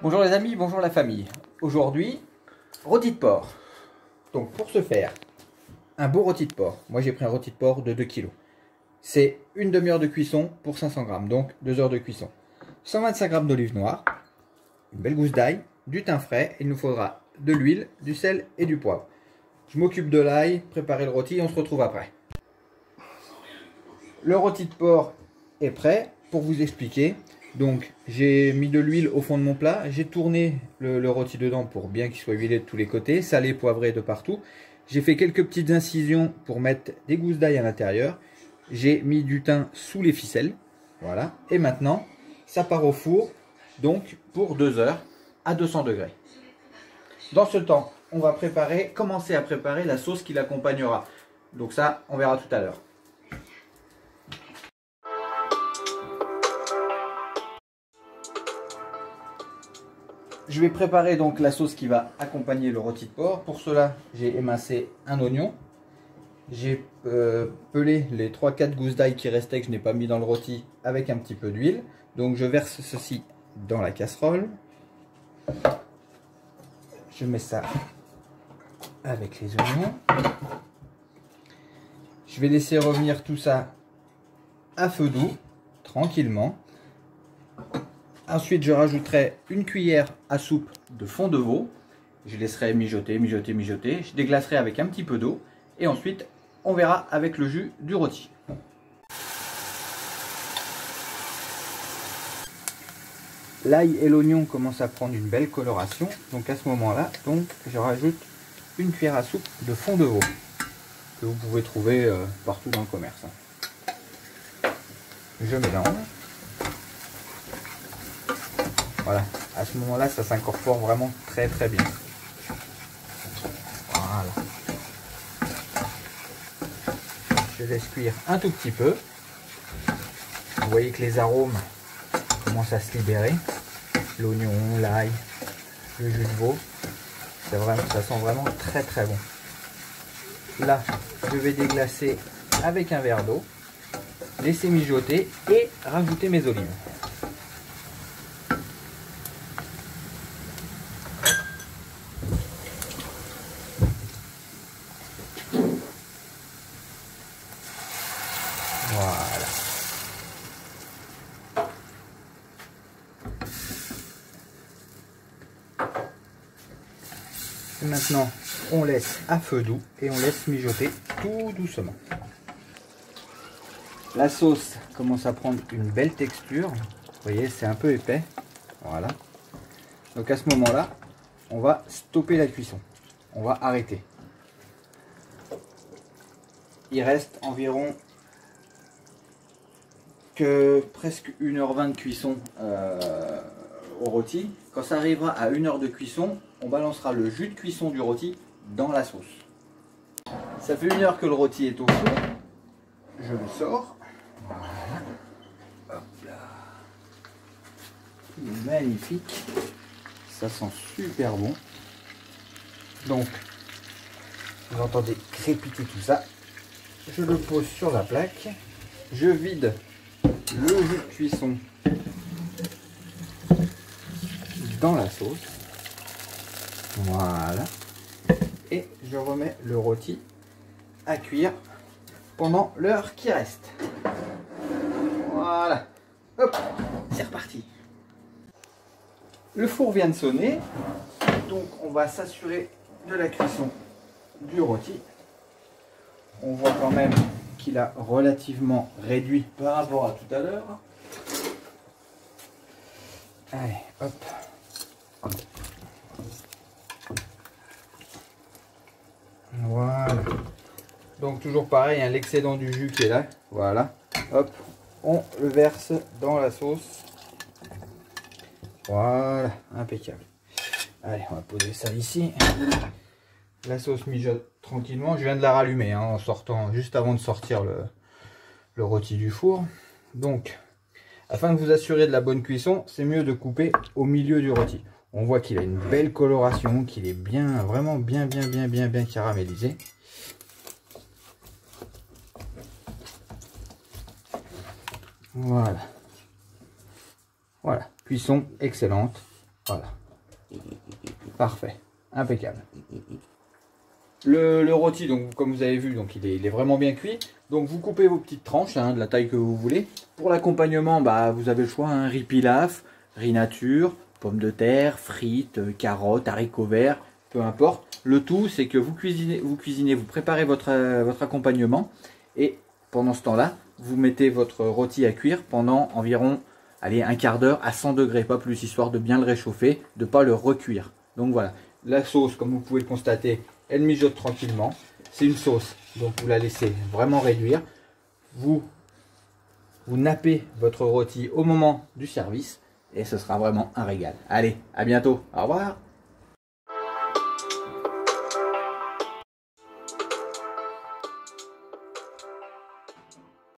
Bonjour les amis, bonjour la famille. Aujourd'hui, rôti de porc. Donc pour ce faire, un beau rôti de porc. Moi j'ai pris un rôti de porc de 2 kg. C'est une demi-heure de cuisson pour 500 grammes, donc 2 heures de cuisson. 125 grammes d'olive noire, une belle gousse d'ail, du thym frais. Il nous faudra de l'huile, du sel et du poivre. Je m'occupe de l'ail, préparer le rôti et on se retrouve après. Le rôti de porc est prêt. Pour vous expliquer, donc j'ai mis de l'huile au fond de mon plat, j'ai tourné le rôti dedans pour bien qu'il soit huilé de tous les côtés, salé, poivré de partout. J'ai fait quelques petites incisions pour mettre des gousses d'ail à l'intérieur. J'ai mis du thym sous les ficelles, voilà. Et maintenant, ça part au four, donc pour 2 heures à 200 degrés. Dans ce temps, on va commencer à préparer la sauce qui l'accompagnera. Donc ça, on verra tout à l'heure. Je vais préparer donc la sauce qui va accompagner le rôti de porc. Pour cela, j'ai émincé un oignon. J'ai pelé les 3-4 gousses d'ail qui restaient que je n'ai pas mis dans le rôti avec un petit peu d'huile. Donc je verse ceci dans la casserole. Je mets ça avec les oignons. Je vais laisser revenir tout ça à feu doux, tranquillement. Ensuite, je rajouterai une cuillère à soupe de fond de veau. Je laisserai mijoter, mijoter, mijoter. Je déglacerai avec un petit peu d'eau. Et ensuite, on verra avec le jus du rôti. L'ail et l'oignon commencent à prendre une belle coloration. Donc à ce moment-là, je rajoute une cuillère à soupe de fond de veau que vous pouvez trouver partout dans le commerce. Je mélange. Voilà, à ce moment-là, ça s'incorpore vraiment très très bien. Voilà. Je laisse cuire un tout petit peu. Vous voyez que les arômes commencent à se libérer. L'oignon, l'ail, le jus de veau. Ça sent vraiment très très bon. Là, je vais déglacer avec un verre d'eau, laisser mijoter et rajouter mes olives. Voilà. Et maintenant, on laisse à feu doux et on laisse mijoter tout doucement. La sauce commence à prendre une belle texture. Vous voyez, c'est un peu épais. Voilà. Donc à ce moment-là, on va stopper la cuisson. On va arrêter. Il reste environ presque 1h20 de cuisson au rôti. Quand ça arrivera à 1 heure de cuisson, on balancera le jus de cuisson du rôti dans la sauce. Ça fait 1 heure que le rôti est au four. Je le sors. Voilà. Hop là. Il est magnifique. Ça sent super bon. Donc, vous entendez crépiter tout ça. Je le pose sur la plaque. Je vide le jus de cuisson dans la sauce. Voilà. Et je remets le rôti à cuire pendant l'heure qui reste. Voilà. Hop, c'est reparti. Le four vient de sonner. Donc on va s'assurer de la cuisson du rôti. On voit quand même qu'il a relativement réduit par rapport à tout à l'heure. Allez, hop. Voilà. Donc toujours pareil, hein, l'excédent du jus qui est là. Voilà. Hop. On le verse dans la sauce. Voilà. Impeccable. Allez, on va poser ça ici. La sauce mijote tranquillement. Je viens de la rallumer hein, en sortant, juste avant de sortir le rôti du four. Donc, afin de vous assurer de la bonne cuisson, c'est mieux de couper au milieu du rôti. On voit qu'il a une belle coloration, qu'il est bien, vraiment bien caramélisé. Voilà. Voilà, cuisson excellente. Voilà. Parfait. Impeccable. Le rôti, donc, comme vous avez vu, donc, il est vraiment bien cuit. Donc vous coupez vos petites tranches hein, de la taille que vous voulez. Pour l'accompagnement, bah, vous avez le choix, hein, riz pilaf, riz nature, pommes de terre, frites, carottes, haricots verts, peu importe. Le tout, c'est que vous cuisinez, vous préparez votre accompagnement. Et pendant ce temps-là, vous mettez votre rôti à cuire pendant environ allez, un quart d'heure à 100 degrés, pas plus, histoire de bien le réchauffer, de ne pas le recuire. Donc voilà, la sauce, comme vous pouvez le constater, elle mijote tranquillement. C'est une sauce, donc vous la laissez vraiment réduire. Vous nappez votre rôti au moment du service et ce sera vraiment un régal. Allez, à bientôt, au revoir.